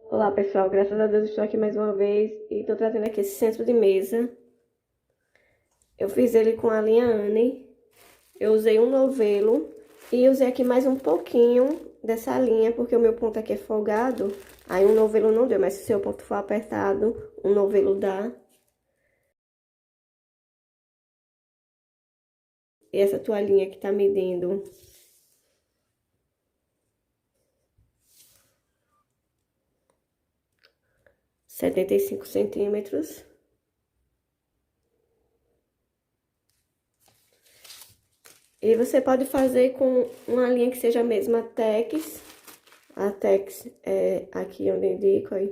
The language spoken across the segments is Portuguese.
Olá pessoal, graças a Deus estou aqui mais uma vez e estou trazendo aqui esse centro de mesa. Eu fiz ele com a linha Anne, eu usei um novelo e usei aqui mais um pouquinho dessa linha, porque o meu ponto aqui é folgado, aí um novelo não deu, mas se o seu ponto for apertado, um novelo dá. E essa toalhinha que tá medindo 75 centímetros. E você pode fazer com uma linha que seja a mesma Tex. A Tex é aqui onde eu indico aí.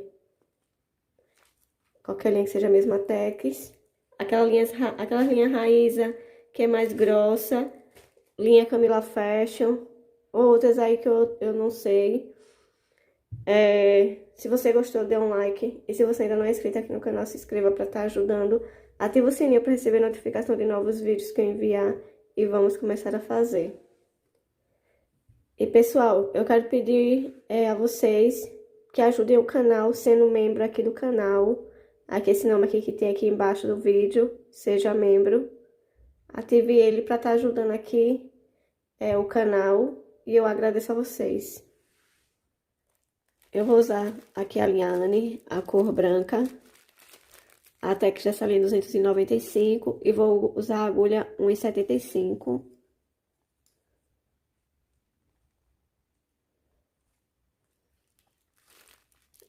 Qualquer linha que seja a mesma Tex. Aquela linha Raíza, que é mais grossa. Linha Camila Fashion. Outras aí que eu não sei. Se você gostou, dê um like. E se você ainda não é inscrito aqui no canal, se inscreva para estar ajudando. Ative o sininho para receber notificação de novos vídeos que eu enviar. E vamos começar a fazer. E pessoal, eu quero pedir a vocês que ajudem o canal sendo membro aqui do canal. Aqui esse nome aqui que tem aqui embaixo do vídeo, seja membro. Ative ele para estar ajudando aqui o canal e eu agradeço a vocês. Eu vou usar aqui a linha Anne, a cor branca, a Tex dessa linha 295 e vou usar a agulha 1,75.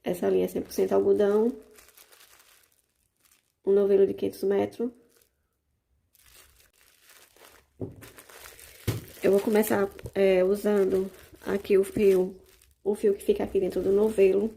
Essa linha é 100% algodão, um novelo de 500 metros. Eu vou começar usando aqui o fio que fica aqui dentro do novelo.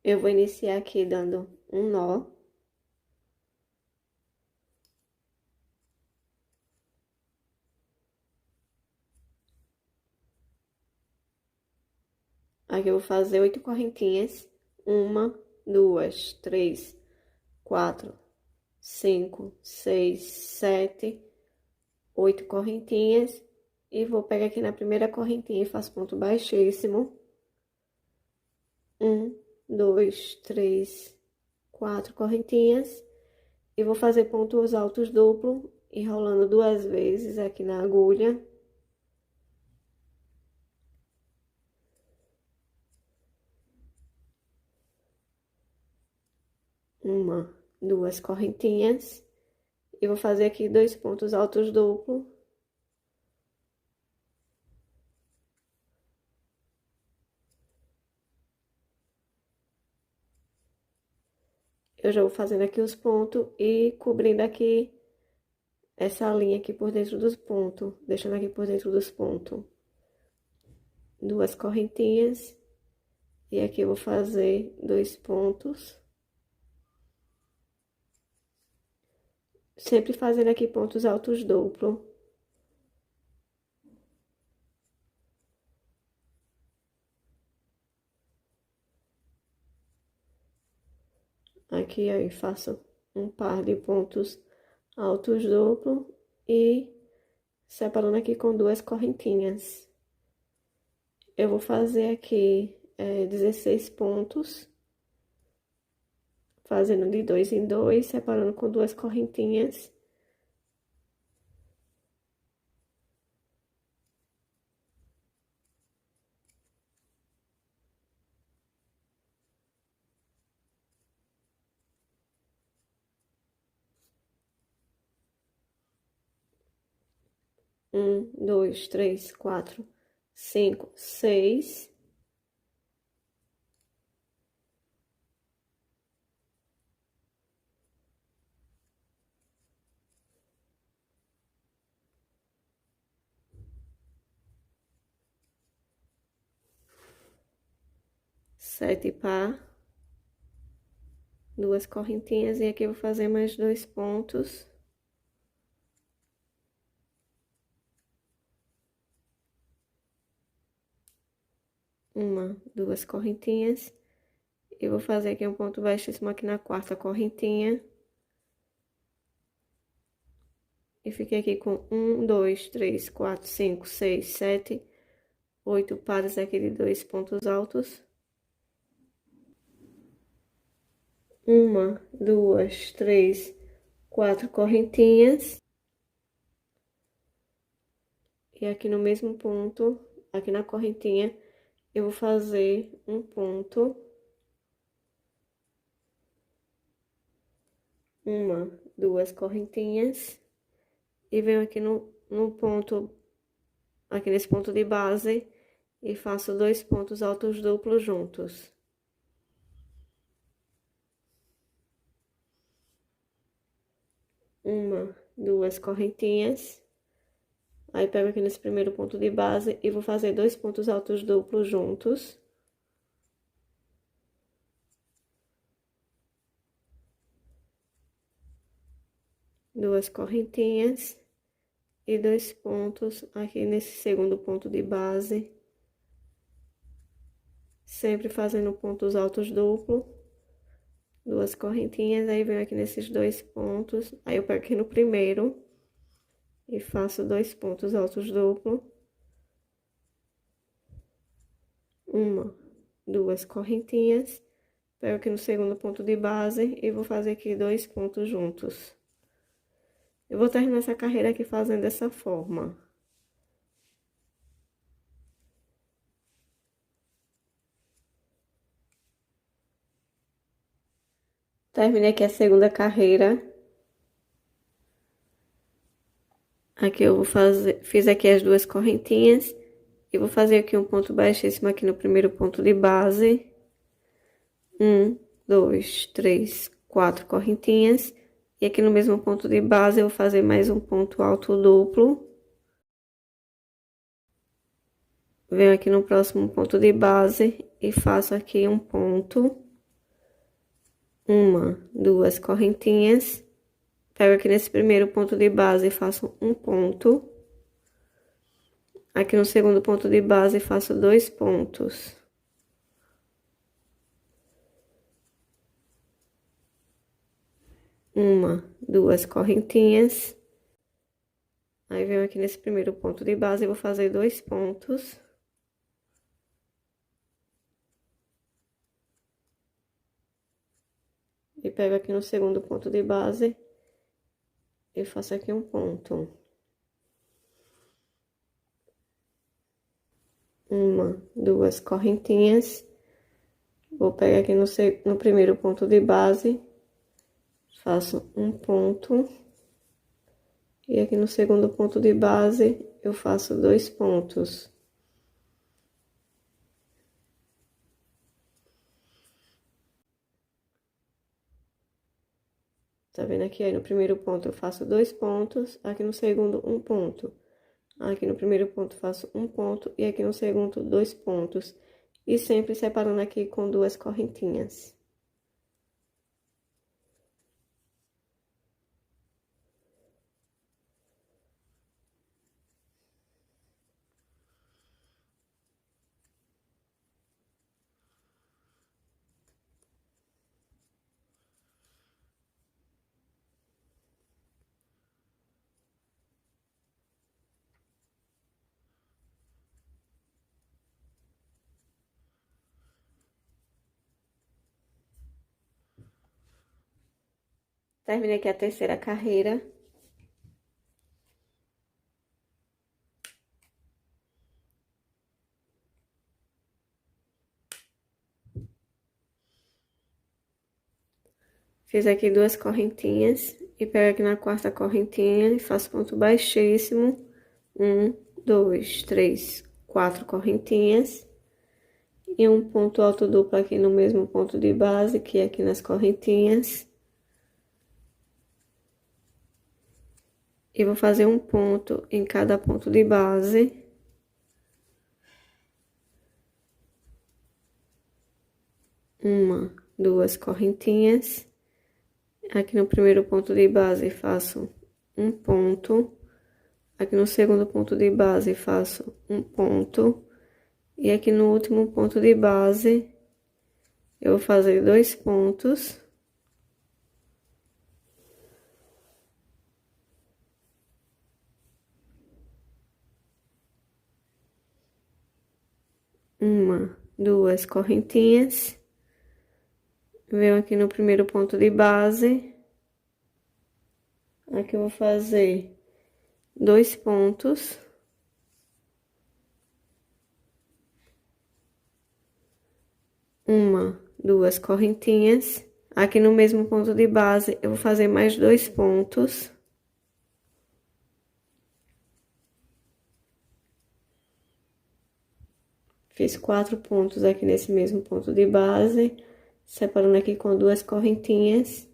Eu vou iniciar aqui dando um nó. Aqui eu vou fazer 8 correntinhas. 1, 2, 3, 4, 5, 6, 7, 8 correntinhas. E vou pegar aqui na primeira correntinha e faço ponto baixíssimo. 1, 2, 3, 4 correntinhas. E vou fazer pontos altos duplo, enrolando 2 vezes aqui na agulha. Uma, 2 correntinhas. E vou fazer aqui 2 pontos altos duplo. Eu já vou fazendo aqui os pontos e cobrindo aqui essa linha aqui por dentro dos pontos, deixando aqui por dentro dos pontos. 2 correntinhas. E aqui eu vou fazer 2 pontos. Sempre fazendo aqui pontos altos duplo. Aqui aí faço um par de pontos altos duplo e separando aqui com 2 correntinhas. Eu vou fazer aqui 16 pontos, fazendo de 2 em 2, separando com 2 correntinhas. Um, dois, três, quatro, cinco, seis. Sete par. 2 correntinhas e aqui eu vou fazer mais 2 pontos. uma, duas correntinhas. E vou fazer aqui um ponto baixíssimo aqui na quarta correntinha. E fiquei aqui com 1, 2, 3, 4, 5, 6, 7, 8 pares aqui de 2 pontos altos. Uma, duas, três, quatro correntinhas. E aqui no mesmo ponto, aqui na correntinha, eu vou fazer um ponto. Uma, duas correntinhas. E venho aqui no ponto, aqui nesse ponto de base, e faço 2 pontos altos duplos juntos. Uma, duas correntinhas. Aí, pego aqui nesse primeiro ponto de base e vou fazer 2 pontos altos duplos juntos. Duas correntinhas. E 2 pontos aqui nesse segundo ponto de base. Sempre fazendo pontos altos duplos. Duas correntinhas, aí venho aqui nesses 2 pontos. Aí, eu pego aqui no primeiro e faço 2 pontos altos duplos. Uma, duas correntinhas. Pego aqui no segundo ponto de base e vou fazer aqui 2 pontos juntos. Eu vou terminar essa carreira aqui fazendo dessa forma. Terminei aqui a segunda carreira. Aqui eu vou fazer, fiz aqui as 2 correntinhas. E vou fazer aqui um ponto baixíssimo aqui no primeiro ponto de base. 1, 2, 3, 4 correntinhas. E aqui no mesmo ponto de base eu vou fazer mais um ponto alto duplo. Venho aqui no próximo ponto de base e faço aqui um ponto. Uma, duas correntinhas. Pego aqui nesse primeiro ponto de base e faço um ponto. Aqui no segundo ponto de base faço 2 pontos. Uma, duas correntinhas. Aí, venho aqui nesse primeiro ponto de base e vou fazer 2 pontos. E pego aqui no segundo ponto de base e faço aqui um ponto. Uma, duas correntinhas. Vou pegar aqui no primeiro ponto de base, faço um ponto. E aqui no segundo ponto de base, eu faço 2 pontos. Tá vendo aqui? Aí no primeiro ponto eu faço 2 pontos, aqui no segundo um ponto. Aqui no primeiro ponto faço um ponto e aqui no segundo 2 pontos. E sempre separando aqui com 2 correntinhas. Terminei aqui a terceira carreira. Fiz aqui 2 correntinhas e pego aqui na quarta correntinha e faço ponto baixíssimo. 1, 2, 3, 4 correntinhas. E um ponto alto duplo aqui no mesmo ponto de base, que é aqui nas correntinhas. E vou fazer um ponto em cada ponto de base. Uma, duas correntinhas. Aqui no primeiro ponto de base faço um ponto. Aqui no segundo ponto de base faço um ponto. E aqui no último ponto de base, eu vou fazer 2 pontos. Uma, duas correntinhas. Venho aqui no primeiro ponto de base. Aqui eu vou fazer 2 pontos. Uma, duas correntinhas. Aqui no mesmo ponto de base, eu vou fazer mais 2 pontos. Fiz 4 pontos aqui nesse mesmo ponto de base, separando aqui com 2 correntinhas.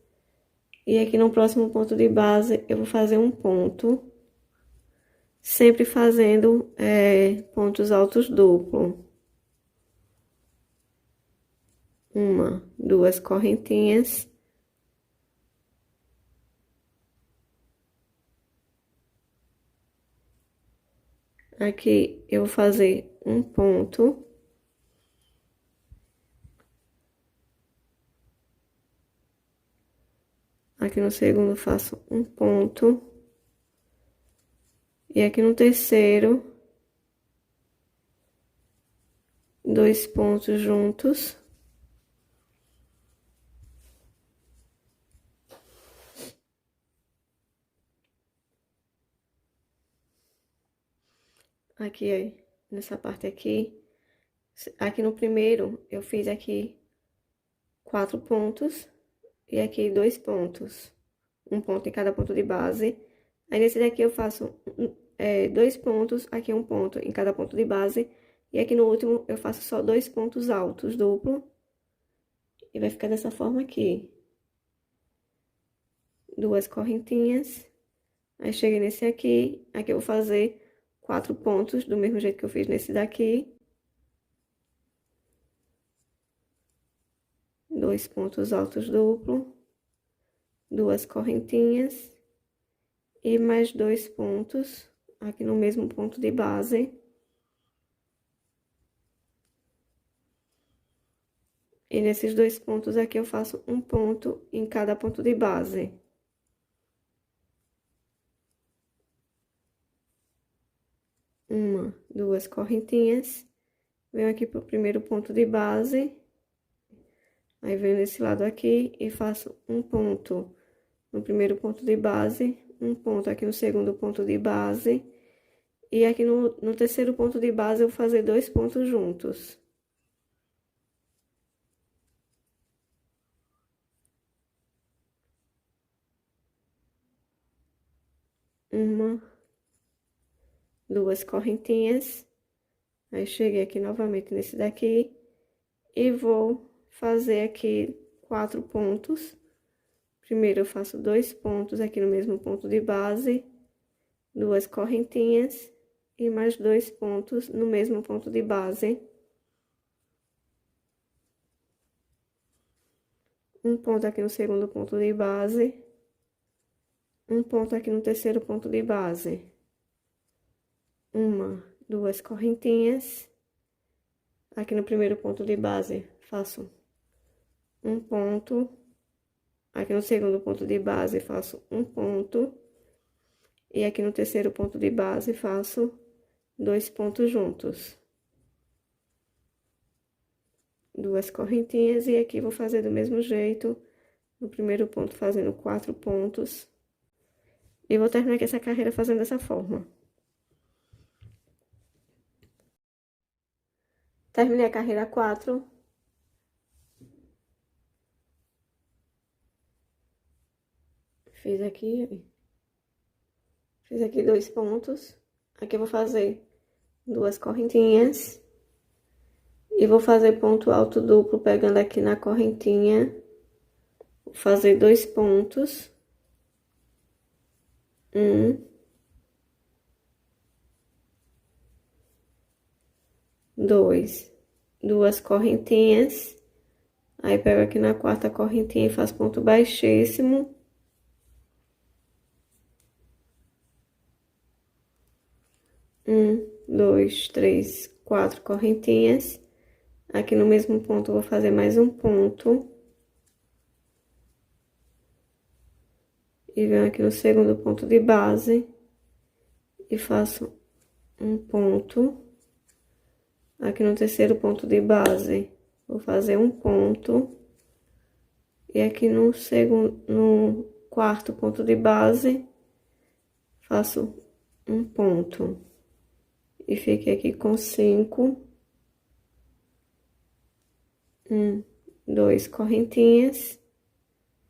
E aqui no próximo ponto de base, eu vou fazer um ponto, sempre fazendo pontos altos duplo. Uma, duas correntinhas. Aqui eu vou fazer um ponto. Aqui no segundo faço um ponto. E aqui no terceiro, 2 pontos juntos. Aqui, nessa parte aqui. Aqui no primeiro, eu fiz aqui 4 pontos. E aqui 2 pontos. Um ponto em cada ponto de base. Aí, nesse daqui, eu faço 2 pontos. Aqui um ponto em cada ponto de base. E aqui no último, eu faço só 2 pontos altos duplo. E vai ficar dessa forma aqui. 2 correntinhas. Aí, cheguei nesse aqui. Aqui eu vou fazer 4 pontos, do mesmo jeito que eu fiz nesse daqui. 2 pontos altos duplo. 2 correntinhas. E mais 2 pontos aqui no mesmo ponto de base. E nesses 2 pontos aqui eu faço um ponto em cada ponto de base. Uma, duas correntinhas. Venho aqui pro primeiro ponto de base. Aí venho nesse lado aqui e faço um ponto no primeiro ponto de base. Um ponto aqui no segundo ponto de base. E aqui no terceiro ponto de base eu vou fazer 2 pontos juntos. Uma, duas correntinhas. Aí, cheguei aqui novamente nesse daqui. E vou fazer aqui 4 pontos. Primeiro, eu faço 2 pontos aqui no mesmo ponto de base. 2 correntinhas. E mais 2 pontos no mesmo ponto de base. Um ponto aqui no segundo ponto de base. Um ponto aqui no terceiro ponto de base. Uma, duas correntinhas. Aqui no primeiro ponto de base, faço um ponto. Aqui no segundo ponto de base, faço um ponto. E aqui no terceiro ponto de base, faço 2 pontos juntos. 2 correntinhas. E aqui vou fazer do mesmo jeito. No primeiro ponto, fazendo 4 pontos. E vou terminar aqui essa carreira fazendo dessa forma. Terminei a carreira 4. Fiz aqui 2 pontos. Aqui eu vou fazer 2 correntinhas. E vou fazer ponto alto duplo, pegando aqui na correntinha. Vou fazer 2 pontos. 2. 2 correntinhas. Aí, pego aqui na quarta correntinha e faço ponto baixíssimo. 1, 2, 3, 4 correntinhas. Aqui no mesmo ponto, eu vou fazer mais um ponto. E venho aqui no segundo ponto de base. E faço um ponto. Aqui no terceiro ponto de base, vou fazer um ponto. E aqui no quarto ponto de base, faço um ponto. E fiquei aqui com 5. 1, 2 correntinhas.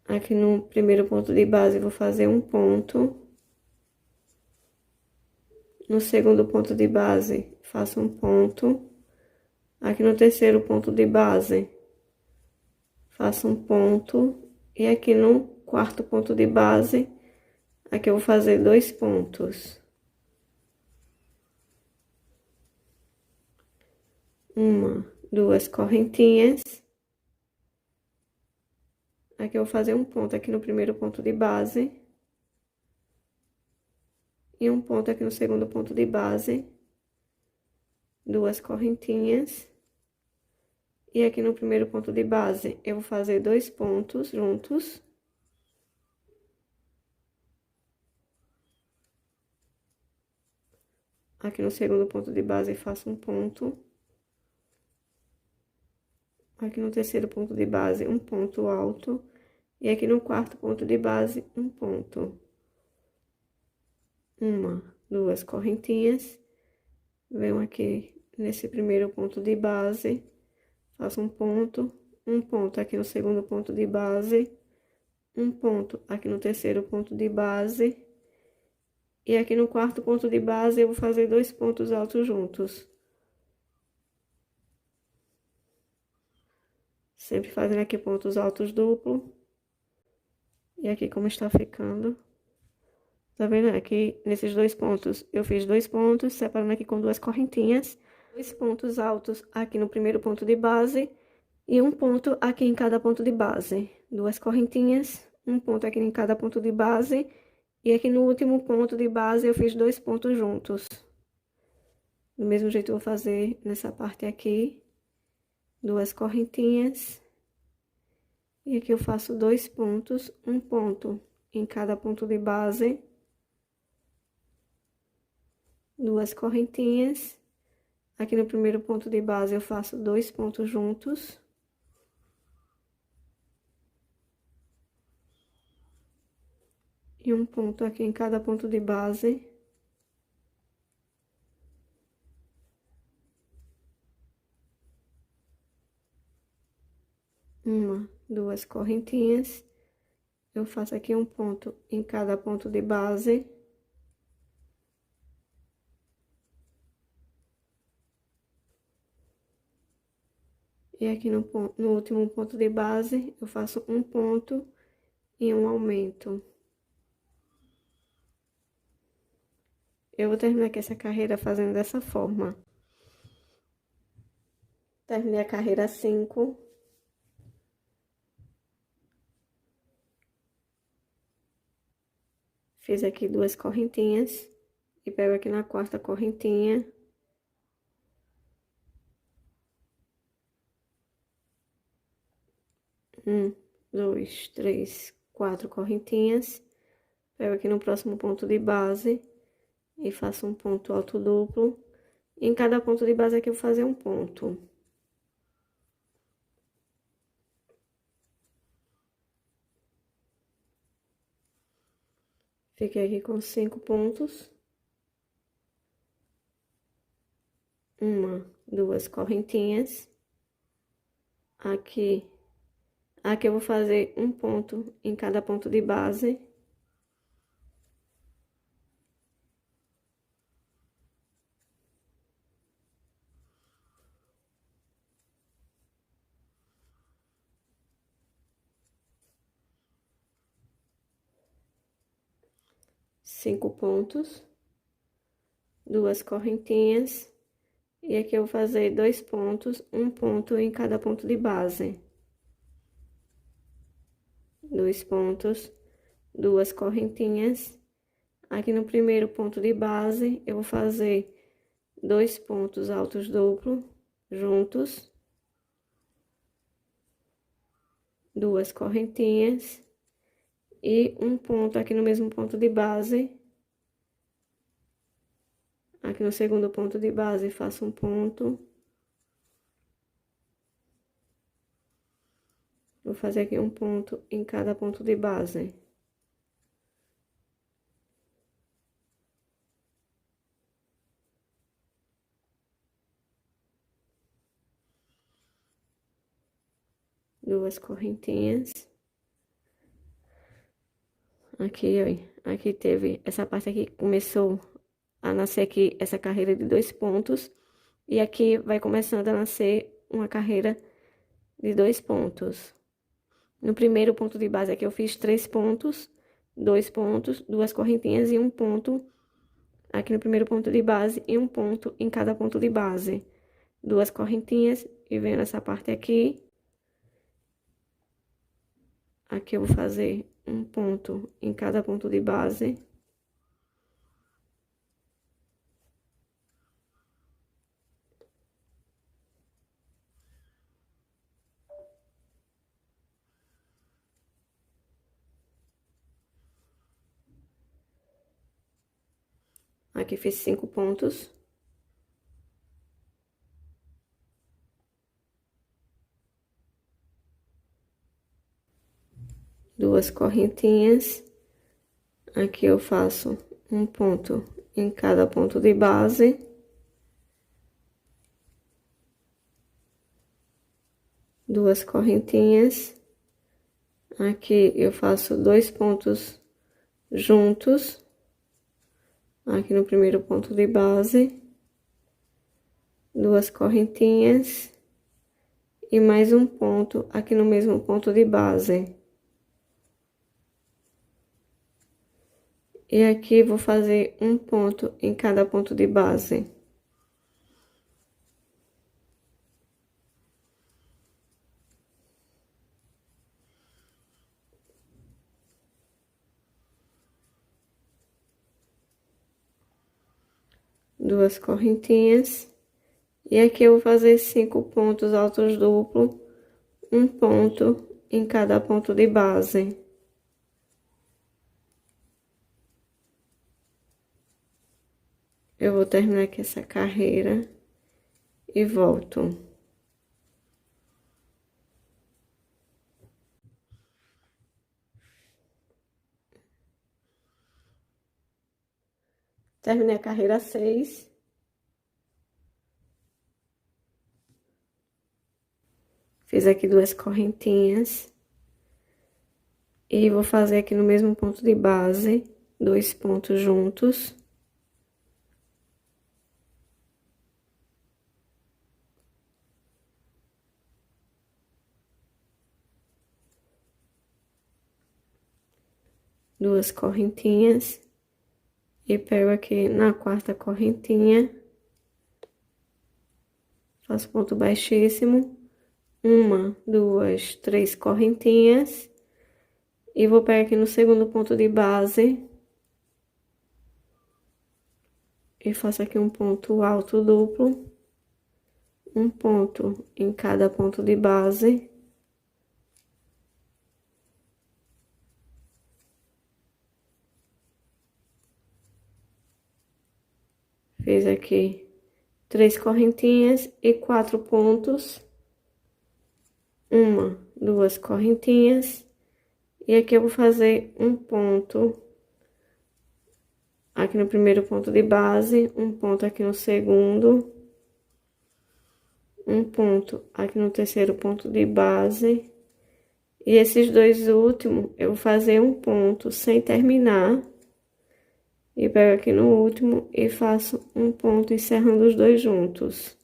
Aqui no primeiro ponto de base, vou fazer um ponto. No segundo ponto de base, faço um ponto. Aqui no terceiro ponto de base, faço um ponto. E aqui no quarto ponto de base, aqui eu vou fazer 2 pontos. 1, 2 correntinhas. Aqui eu vou fazer um ponto aqui no primeiro ponto de base. E um ponto aqui no segundo ponto de base. 2 correntinhas. E aqui no primeiro ponto de base, eu vou fazer 2 pontos juntos. Aqui no segundo ponto de base, faço um ponto. Aqui no terceiro ponto de base, um ponto alto. E aqui no quarto ponto de base, um ponto. 1, 2 correntinhas. Venho aqui nesse primeiro ponto de base, faço um ponto aqui no segundo ponto de base, um ponto aqui no terceiro ponto de base. E aqui no quarto ponto de base, eu vou fazer 2 pontos altos juntos. Sempre fazendo aqui pontos altos duplos. E aqui como está ficando. Tá vendo? Aqui nesses 2 pontos, eu fiz 2 pontos, separando aqui com 2 correntinhas. 2 pontos altos aqui no primeiro ponto de base. E um ponto aqui em cada ponto de base. 2 correntinhas, um ponto aqui em cada ponto de base. E aqui no último ponto de base, eu fiz 2 pontos juntos. Do mesmo jeito, eu vou fazer nessa parte aqui. 2 correntinhas. E aqui eu faço 2 pontos, um ponto em cada ponto de base. 2 correntinhas. Aqui no primeiro ponto de base, eu faço 2 pontos juntos. E um ponto aqui em cada ponto de base. Uma, 2 correntinhas. Eu faço aqui um ponto em cada ponto de base. E aqui no último ponto de base, eu faço um ponto e um aumento. Eu vou terminar aqui essa carreira fazendo dessa forma. Terminei a carreira 5. Fiz aqui 2 correntinhas. E pego aqui na quarta correntinha. Um, 2, 3, 4 correntinhas. Pego aqui no próximo ponto de base. E faço um ponto alto duplo. E em cada ponto de base aqui eu vou fazer um ponto. Fiquei aqui com 5 pontos. 1, 2 correntinhas. Aqui eu vou fazer um ponto em cada ponto de base. Cinco pontos, 2 correntinhas. E aqui eu vou fazer 2 pontos, um ponto em cada ponto de base. 2 pontos, 2 correntinhas. Aqui no primeiro ponto de base, eu vou fazer 2 pontos altos duplos juntos, 2 correntinhas e um ponto aqui no mesmo ponto de base. Aqui no segundo ponto de base, faço um ponto. Vou fazer aqui um ponto em cada ponto de base. Duas correntinhas. Aqui, ó, aqui teve, essa parte aqui começou a nascer aqui essa carreira de 2 pontos. E aqui vai começando a nascer uma carreira de 2 pontos. No primeiro ponto de base aqui eu fiz 3 pontos, 2 pontos, 2 correntinhas e um ponto aqui no primeiro ponto de base e um ponto em cada ponto de base. 2 correntinhas e venho nessa parte aqui. Aqui eu vou fazer um ponto em cada ponto de base. Aqui fiz 5 pontos. Duas correntinhas. Aqui eu faço um ponto em cada ponto de base. Duas correntinhas. Aqui eu faço 2 pontos juntos. Aqui no primeiro ponto de base. Duas correntinhas. E mais um ponto aqui no mesmo ponto de base. E aqui vou fazer um ponto em cada ponto de base. Duas correntinhas. E aqui eu vou fazer 5 pontos altos duplos, um ponto em cada ponto de base. Eu vou terminar aqui essa carreira e volto. Terminei a carreira 6. Fiz aqui 2 correntinhas. E vou fazer aqui no mesmo ponto de base, 2 pontos juntos. Duas correntinhas. E pego aqui na quarta correntinha. Faço ponto baixíssimo. 1, 2, 3 correntinhas. E vou pegar aqui no segundo ponto de base. E faço aqui um ponto alto duplo. Um ponto em cada ponto de base. Fiz aqui 3 correntinhas e 4 pontos. 1, 2 correntinhas. E aqui eu vou fazer um ponto aqui no primeiro ponto de base, um ponto aqui no segundo, um ponto aqui no terceiro ponto de base. E esses dois últimos, eu vou fazer um ponto sem terminar. E pego aqui no último e faço um ponto encerrando os dois juntos.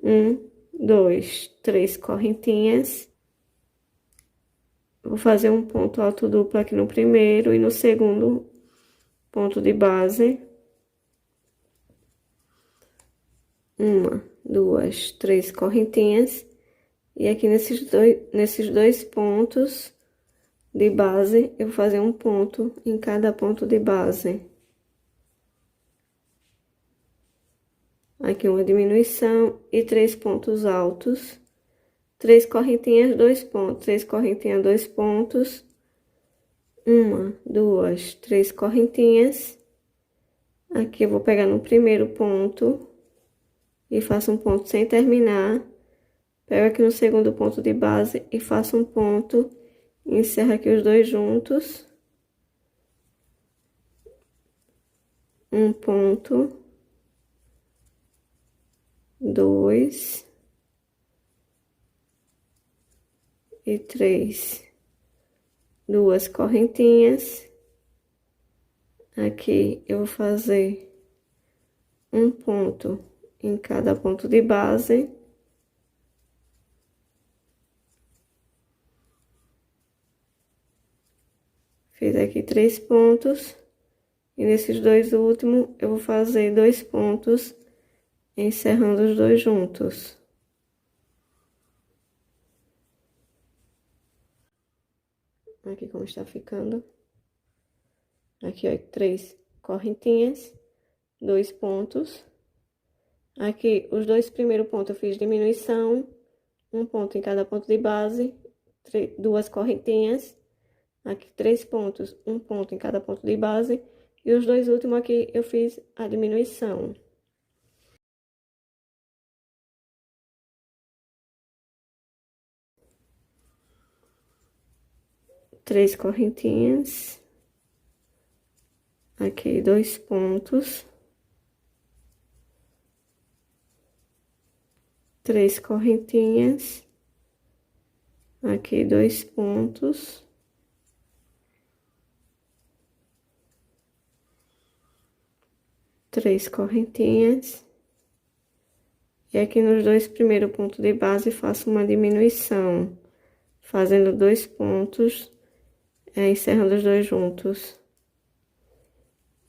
1, 2, 3 correntinhas. Vou fazer um ponto alto duplo aqui no primeiro e no segundo ponto de base. 1, 2, 3 correntinhas. E aqui nesses dois pontos de base, eu vou fazer um ponto em cada ponto de base. Aqui uma diminuição e 3 pontos altos. 3 correntinhas, 2 pontos. 3 correntinhas, 2 pontos. 1, 2, 3 correntinhas. Aqui eu vou pegar no primeiro ponto e faço um ponto sem terminar. Pego aqui no segundo ponto de base e faço um ponto. Encerro aqui os dois juntos. Um ponto. 2 e 3. 2 correntinhas. Aqui eu vou fazer um ponto em cada ponto de base. Fiz aqui 3 pontos. E nesses dois últimos, eu vou fazer 2 pontos, encerrando os dois juntos. Aqui como está ficando. Aqui, ó, 3 correntinhas, 2 pontos. Aqui, os dois primeiros pontos eu fiz diminuição, um ponto em cada ponto de base, 2 correntinhas. Aqui, 3 pontos, um ponto em cada ponto de base. E os dois últimos aqui eu fiz a diminuição. Três correntinhas. Aqui, 2 pontos. 3 correntinhas. Aqui, 2 pontos. 3 correntinhas. E aqui nos dois primeiros pontos de base, faço uma diminuição, fazendo 2 pontos, encerrando os dois juntos.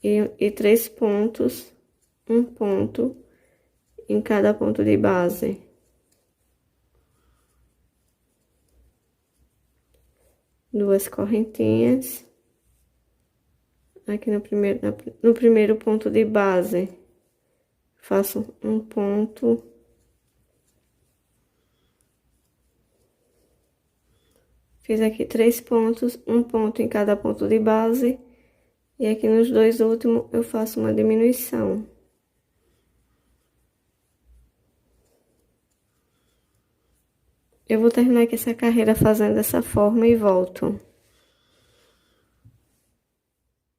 E 3 pontos, um ponto em cada ponto de base. Duas correntinhas. Aqui no primeiro ponto de base, faço um ponto. Fiz aqui 3 pontos, um ponto em cada ponto de base. E aqui nos dois últimos, eu faço uma diminuição. Eu vou terminar aqui essa carreira fazendo dessa forma e volto.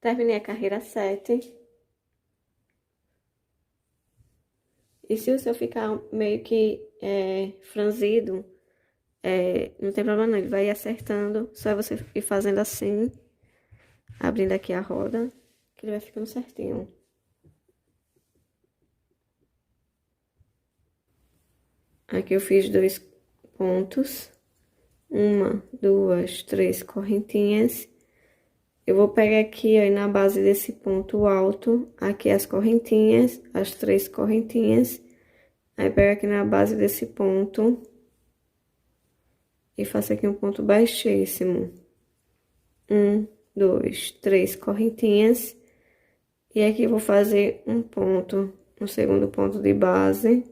Terminei a carreira 7. E se o seu ficar meio que franzido, não tem problema não, ele vai acertando. Só é você ir fazendo assim, abrindo aqui a roda, que ele vai ficando certinho. Aqui eu fiz 2 pontos. 1, 2, 3 correntinhas. Eu vou pegar aqui, ó, na base desse ponto alto, aqui as correntinhas, as 3 correntinhas. Aí, pego aqui na base desse ponto e faço aqui um ponto baixíssimo. 1, 2, 3 correntinhas. E aqui eu vou fazer um ponto no segundo ponto de base.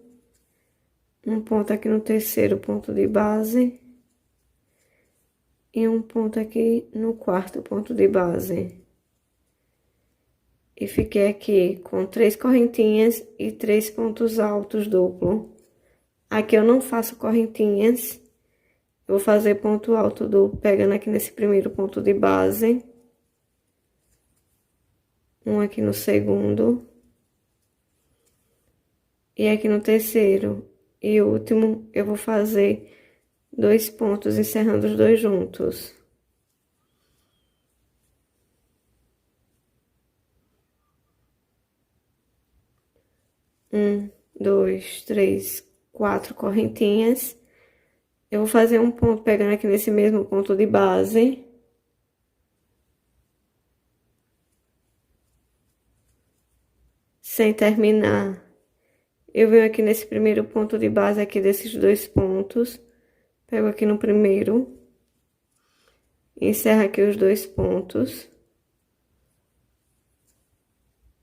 Um ponto aqui no terceiro ponto de base. E um ponto aqui no quarto ponto de base. E fiquei aqui com 3 correntinhas e 3 pontos altos duplo. Aqui eu não faço correntinhas. Eu vou fazer ponto alto duplo, pegando aqui nesse primeiro ponto de base. Um aqui no segundo. E aqui no terceiro e último, eu vou fazer 2 pontos, encerrando os dois juntos. 1, 2, 3, 4 correntinhas. Eu vou fazer um ponto pegando aqui nesse mesmo ponto de base. Sem terminar. Eu venho aqui nesse primeiro ponto de base aqui desses 2 pontos. Pego aqui no primeiro. Encerro aqui os 2 pontos.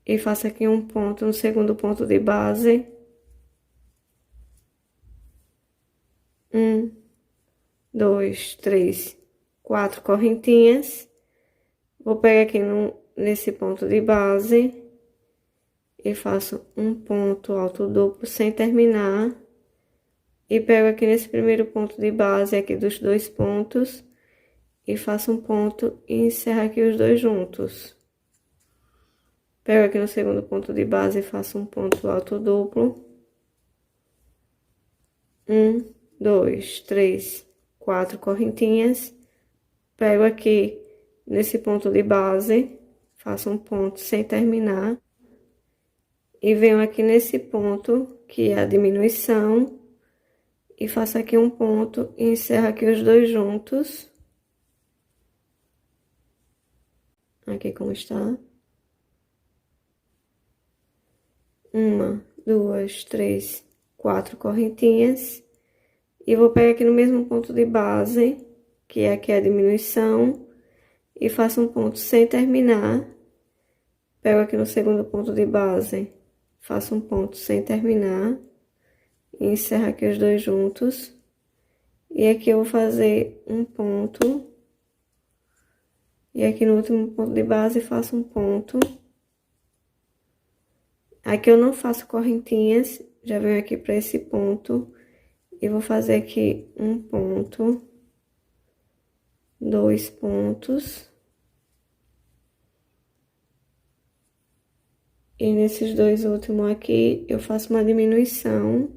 E faço aqui um ponto no segundo ponto de base. 2, 3, 4 correntinhas. Vou pegar aqui nesse ponto de base e faço um ponto alto duplo sem terminar. E pego aqui nesse primeiro ponto de base aqui dos 2 pontos e faço um ponto e encerro aqui os 2 juntos. Pego aqui no segundo ponto de base e faço um ponto alto duplo. 1, 2, 3, 4 correntinhas. Pego aqui nesse ponto de base, faço um ponto sem terminar. E venho aqui nesse ponto, que é a diminuição, e faço aqui um ponto e encerro aqui os 2 juntos. Aqui como está. 1, 2, 3, 4 correntinhas. E vou pegar aqui no mesmo ponto de base, que é aqui a diminuição, e faço um ponto sem terminar. Pego aqui no segundo ponto de base, faço um ponto sem terminar, e encerro aqui os 2 juntos. E aqui eu vou fazer um ponto, e aqui no último ponto de base faço um ponto. Aqui eu não faço correntinhas, já venho aqui para esse ponto, e vou fazer aqui um ponto, 2 pontos. E nesses 2 últimos aqui, eu faço uma diminuição.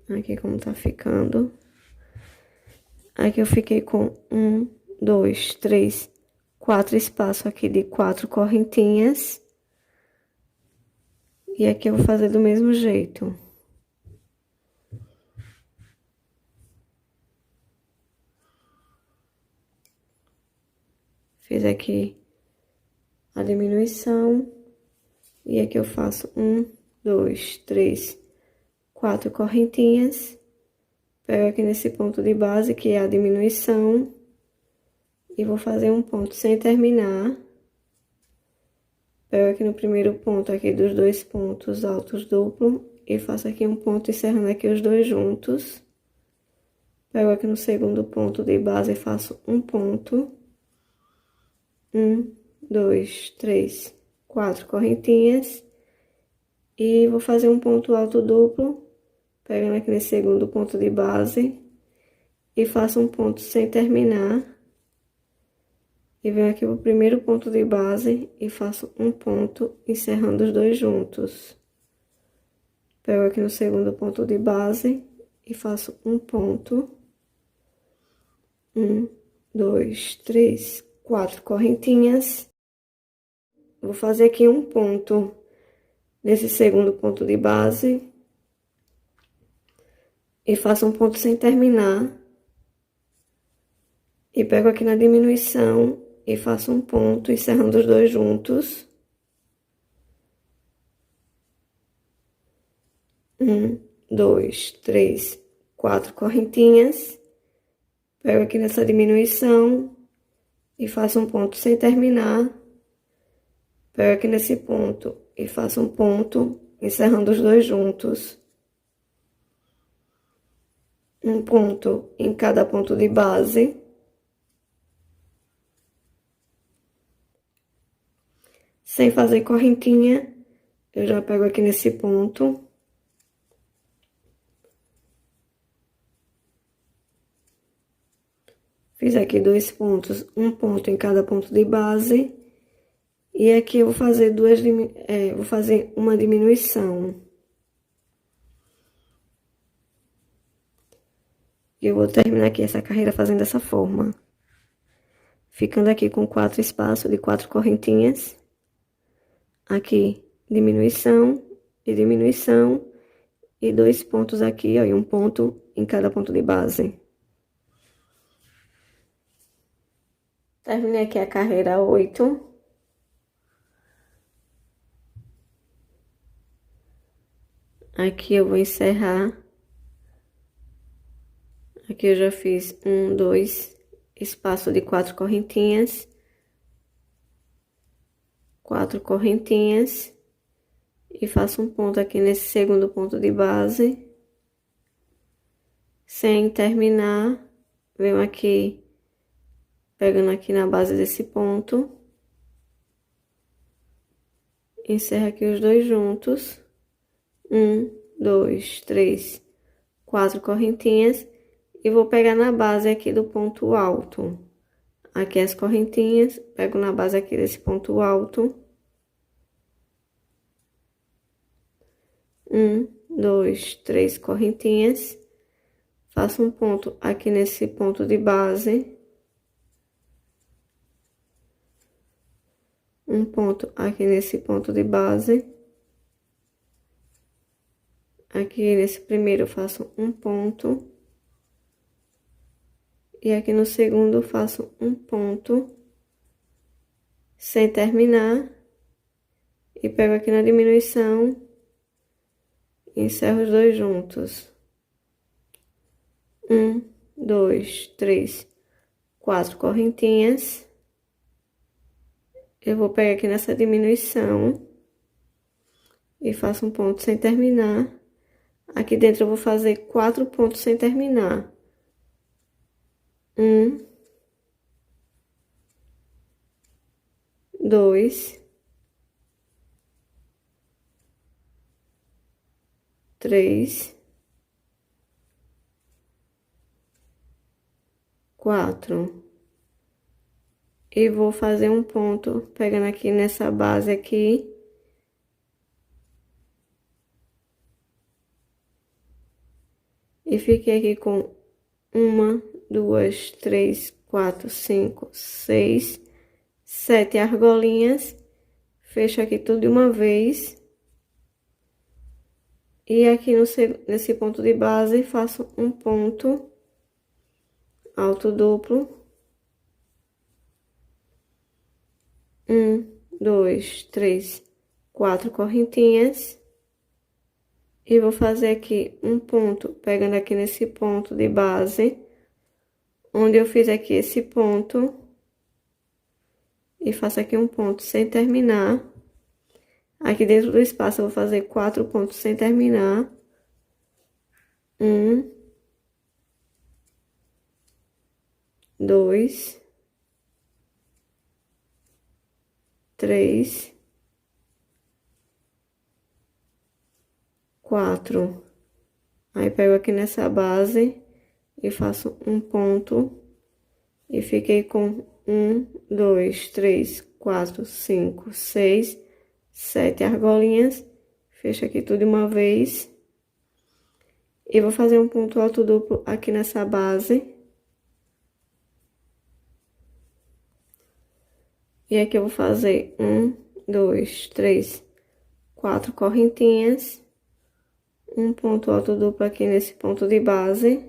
Aqui como tá ficando. Aqui eu fiquei com 1, 2, 3, 4 espaços aqui de 4 correntinhas. E aqui eu vou fazer do mesmo jeito. Fiz aqui a diminuição. E aqui eu faço 1, 2, 3, 4 correntinhas. Pego aqui nesse ponto de base, que é a diminuição. E vou fazer um ponto sem terminar. Pego aqui no primeiro ponto aqui dos 2 pontos altos duplo. E faço aqui um ponto encerrando aqui os 2 juntos. Pego aqui no segundo ponto de base e faço um ponto. 1, 2, 3, 4 correntinhas. E vou fazer um ponto alto duplo, pegando aqui nesse segundo ponto de base. E faço um ponto sem terminar. E venho aqui pro primeiro ponto de base e faço um ponto, encerrando os 2 juntos. Pego aqui no segundo ponto de base e faço um ponto. 1, 2, 3, 4 correntinhas. Vou fazer aqui um ponto nesse segundo ponto de base. E faço um ponto sem terminar. E pego aqui na diminuição e faço um ponto, encerrando os 2 juntos. 1, 2, 3, 4 correntinhas. Pego aqui nessa diminuição e faço um ponto sem terminar. Pego aqui nesse ponto e faço um ponto, encerrando os 2 juntos. Um ponto em cada ponto de base. Sem fazer correntinha, eu já pego aqui nesse ponto. Fiz aqui 2 pontos, um ponto em cada ponto de base. E aqui eu vou fazer vou fazer uma diminuição. E eu vou terminar aqui essa carreira fazendo dessa forma. Ficando aqui com 4 espaços de 4 correntinhas. Aqui, diminuição e diminuição. E 2 pontos aqui, ó, e um ponto em cada ponto de base. Terminei aqui a carreira 8. Aqui eu vou encerrar. Aqui eu já fiz 1, 2, espaço de 4 correntinhas. 4 correntinhas. E faço um ponto aqui nesse segundo ponto de base. Sem terminar, venho aqui, pegando aqui na base desse ponto. Encerro aqui os dois juntos. 1, 2, 3, 4 correntinhas. E vou pegar na base aqui do ponto alto. Aqui as correntinhas, pego na base aqui desse ponto alto. 1, 2, 3 correntinhas. Faço um ponto aqui nesse ponto de base. Um ponto aqui nesse ponto de base. Aqui nesse primeiro eu faço um ponto. E aqui no segundo eu faço um ponto. Sem terminar. E pego aqui na diminuição. E encerro os dois juntos. 1, 2, 3, 4 correntinhas. Eu vou pegar aqui nessa diminuição e faço um ponto sem terminar. Aqui dentro eu vou fazer 4 pontos sem terminar. 1, 2, 3, 4. E vou fazer um ponto, pegando aqui nessa base aqui. E fiquei aqui com 1, 2, 3, 4, 5, 6, 7 argolinhas. Fecho aqui tudo de uma vez. E aqui nesse ponto de base, faço um ponto alto duplo. 1, 2, 3, 4 correntinhas. E vou fazer aqui um ponto, pegando aqui nesse ponto de base, onde eu fiz aqui esse ponto. E faço aqui um ponto sem terminar. Aqui dentro do espaço eu vou fazer 4 pontos sem terminar. 1, 2, 3, 4. Aí pego aqui nessa base e faço um ponto. E fiquei com 1, 2, 3, 4, 5, 6, 7 argolinhas. Fecho aqui tudo de uma vez. E vou fazer um ponto alto duplo aqui nessa base. E aqui eu vou fazer 1, 2, 3, 4 correntinhas. Um ponto alto duplo aqui nesse ponto de base.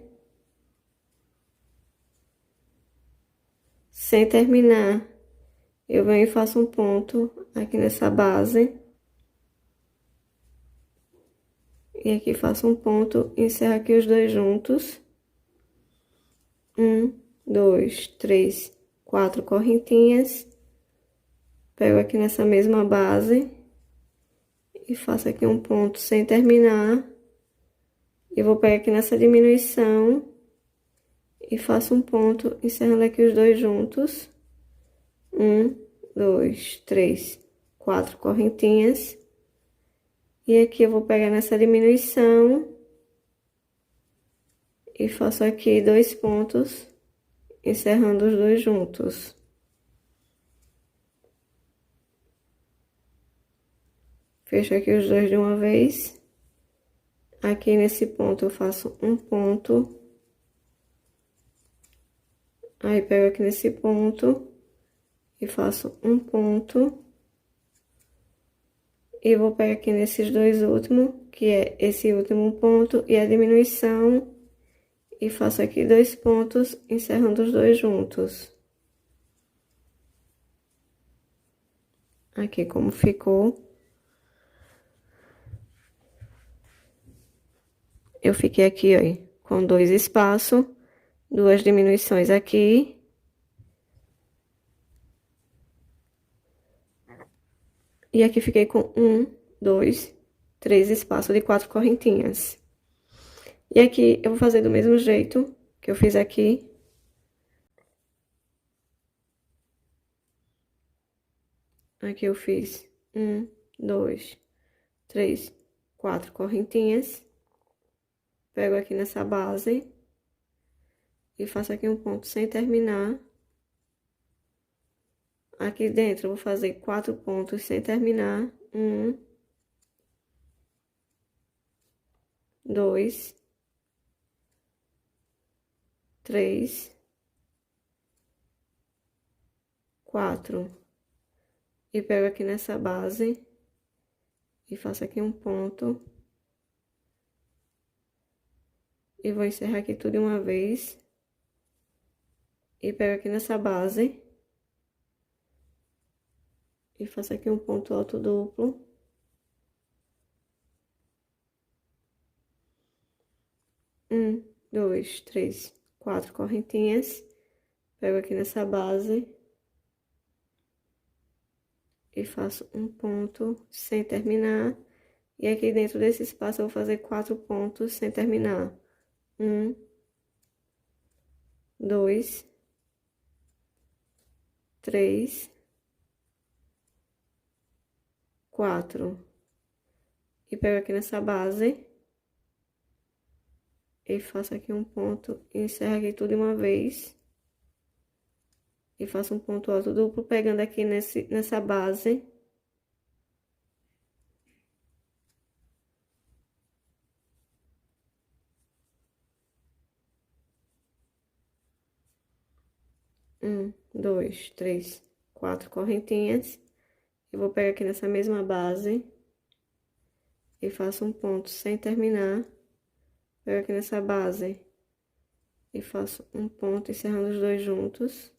Sem terminar, eu venho e faço um ponto aqui nessa base. E aqui faço um ponto, encerro aqui os dois juntos. 1, 2, 3, 4 correntinhas. Pego aqui nessa mesma base. E faço aqui um ponto sem terminar. E vou pegar aqui nessa diminuição. E faço um ponto, encerrando aqui os dois juntos. 1, 2, 3, 4 correntinhas. E aqui eu vou pegar nessa diminuição. E faço aqui 2 pontos, encerrando os dois juntos. Fecho aqui os dois de uma vez. Aqui nesse ponto eu faço um ponto. Aí pego aqui nesse ponto e faço um ponto. E vou pegar aqui nesses dois últimos, que é esse último ponto e a diminuição. E faço aqui 2 pontos, encerrando os dois juntos. Aqui como ficou. Eu fiquei aqui, ó, com 2 espaços, 2 diminuições aqui. E aqui fiquei com 1, 2, 3 espaços de 4 correntinhas. E aqui eu vou fazer do mesmo jeito que eu fiz aqui. Aqui eu fiz 1, 2, 3, 4 correntinhas. Pego aqui nessa base e faço aqui um ponto sem terminar. Aqui dentro eu vou fazer 4 pontos sem terminar. 1, 2, 3, 4. E pego aqui nessa base e faço aqui um ponto. E vou encerrar aqui tudo de uma vez. E pego aqui nessa base. E faço aqui um ponto alto duplo. Um, dois, três, 4 correntinhas. Pego aqui nessa base. E faço um ponto sem terminar. E aqui dentro desse espaço eu vou fazer 4 pontos sem terminar. 1, 2, 3, 4. E pego aqui nessa base. E faço aqui um ponto, encerro aqui tudo de uma vez. E faço um ponto alto duplo, pegando aqui nessa base. Um, dois, três, 4 correntinhas. Eu vou pegar aqui nessa mesma base. E faço um ponto sem terminar. Pego aqui nessa base. E faço um ponto, encerrando os dois juntos.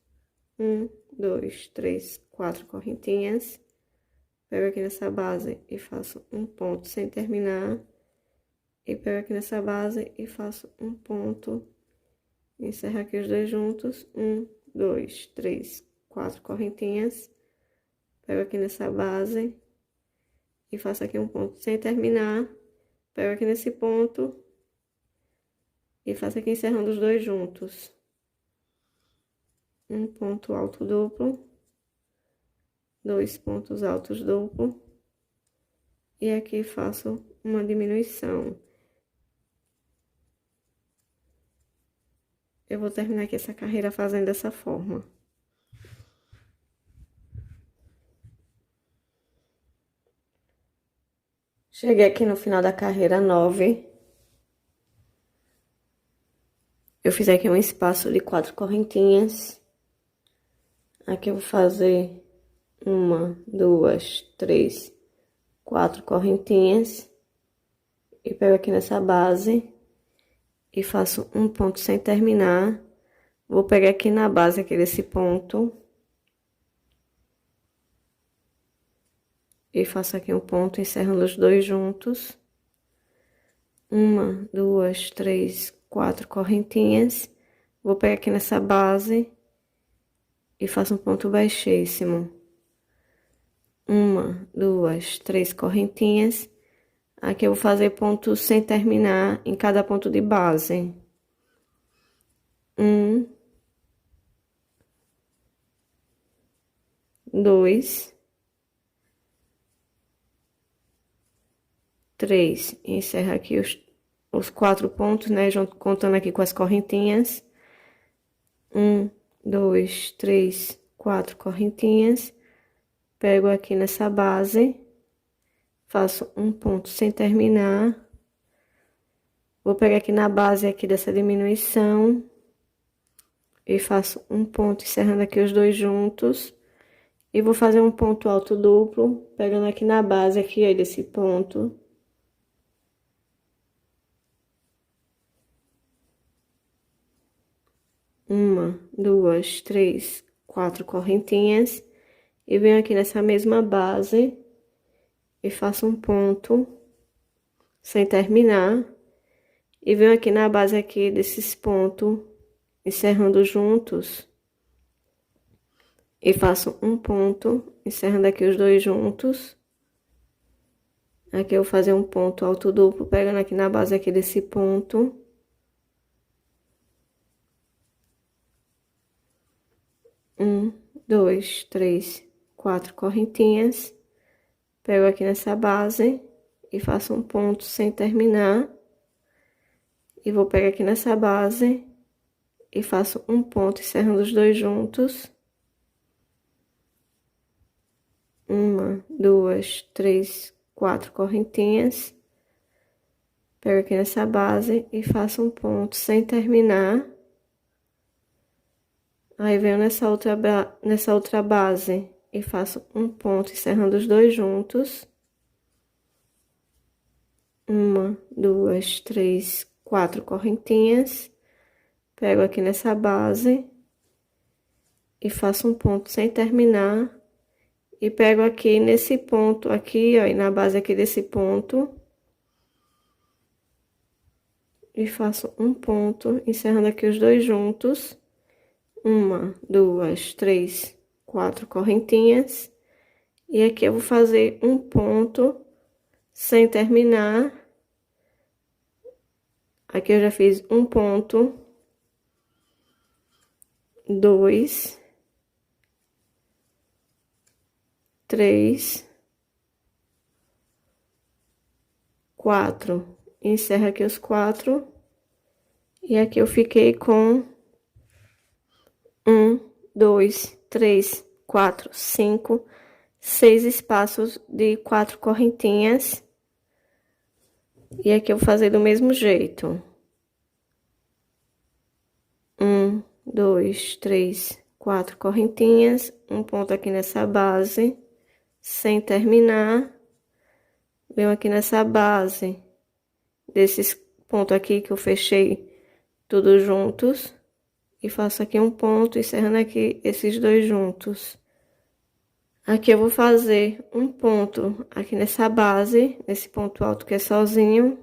1, 2, 3, 4 correntinhas. Pego aqui nessa base e faço um ponto sem terminar. E pego aqui nessa base e faço um ponto. Encerro aqui os dois juntos. 1, 2, 3, 4 correntinhas. Pego aqui nessa base e faço aqui um ponto sem terminar. Pego aqui nesse ponto e faço aqui encerrando os dois juntos. Um ponto alto duplo, 2 pontos altos duplo, e aqui faço uma diminuição. Eu vou terminar aqui essa carreira fazendo dessa forma. Cheguei aqui no final da carreira 9. Eu fiz aqui um espaço de 4 correntinhas. Aqui eu vou fazer 1, 2, 3, 4 correntinhas. E pego aqui nessa base e faço um ponto sem terminar. Vou pegar aqui na base aqui desse ponto. E faço aqui um ponto, encerrando os dois juntos. 1, 2, 3, 4 correntinhas. Vou pegar aqui nessa base e faço um ponto baixíssimo. 1, 2, 3 correntinhas. Aqui eu vou fazer ponto sem terminar em cada ponto de base. 1, 2, 3. Encerro aqui os 4 pontos, né? Junto, contando aqui com as correntinhas. 1, 2, 3, 4 correntinhas. Pego aqui nessa base. Faço um ponto sem terminar. Vou pegar aqui na base aqui dessa diminuição. E faço um ponto, encerrando aqui os dois juntos. E vou fazer um ponto alto duplo, pegando aqui na base aqui, aí, desse ponto. Uma, duas, três, 4 correntinhas. E venho aqui nessa mesma base e faço um ponto sem terminar. E venho aqui na base aqui desses pontos, encerrando juntos. E faço um ponto, encerrando aqui os dois juntos. Aqui eu vou fazer um ponto alto duplo, pegando aqui na base aqui desse ponto. Um, dois, três, quatro correntinhas. Pego aqui nessa base e faço um ponto sem terminar. E vou pegar aqui nessa base e faço um ponto encerrando os dois juntos. Uma, duas, três, quatro correntinhas. Pego aqui nessa base e faço um ponto sem terminar. Aí venho nessa outra base e faço um ponto encerrando os dois juntos. Uma, duas, três, quatro correntinhas. Pego aqui nessa base e faço um ponto sem terminar. E pego aqui nesse ponto aqui, ó, e na base aqui desse ponto. E faço um ponto, encerrando aqui os dois juntos. Uma, duas, três, quatro correntinhas. E aqui eu vou fazer um ponto sem terminar. Aqui eu já fiz um ponto. Dois. Três. Quatro. Encerro aqui os quatro. E aqui eu fiquei com um, dois, três, quatro, cinco, seis espaços de quatro correntinhas. E aqui eu vou fazer do mesmo jeito. Um, dois, três, quatro correntinhas. Um ponto aqui nessa base, sem terminar. Venho aqui nessa base, desses pontos aqui que eu fechei tudo juntos. E faço aqui um ponto, encerrando aqui esses dois juntos. Aqui eu vou fazer um ponto aqui nessa base, nesse ponto alto que é sozinho.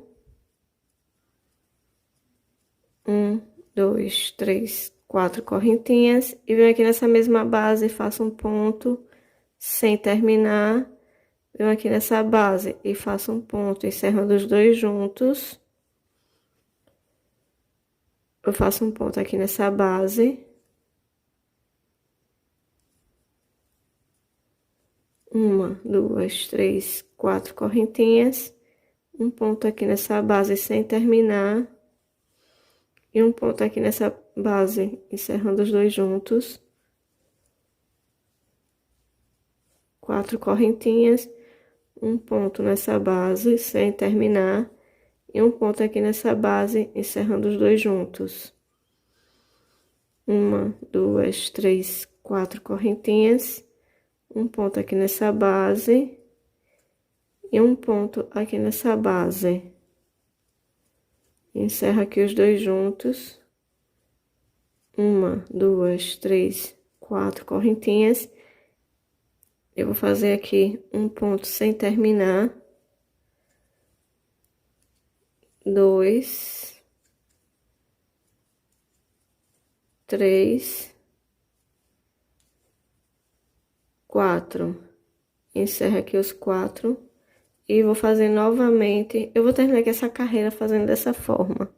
Um, dois, três, quatro correntinhas. E venho aqui nessa mesma base e faço um ponto sem terminar. Venho aqui nessa base e faço um ponto, encerrando os dois juntos. Eu faço um ponto aqui nessa base. Uma, duas, três, quatro correntinhas. Um ponto aqui nessa base sem terminar. E um ponto aqui nessa base, encerrando os dois juntos. Quatro correntinhas. Um ponto nessa base sem terminar. E um ponto aqui nessa base, encerrando os dois juntos. Uma, duas, três, quatro correntinhas. Um ponto aqui nessa base. E um ponto aqui nessa base. Encerro aqui os dois juntos. Uma, duas, três, quatro correntinhas. Eu vou fazer aqui um ponto sem terminar. Dois. Três. Quatro. Encerro aqui os quatro. E vou fazer novamente. Eu vou terminar aqui essa carreira fazendo dessa forma.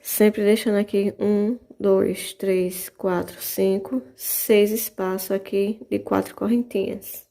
Sempre deixando aqui um, dois, três, quatro, cinco, seis espaços aqui de quatro correntinhas.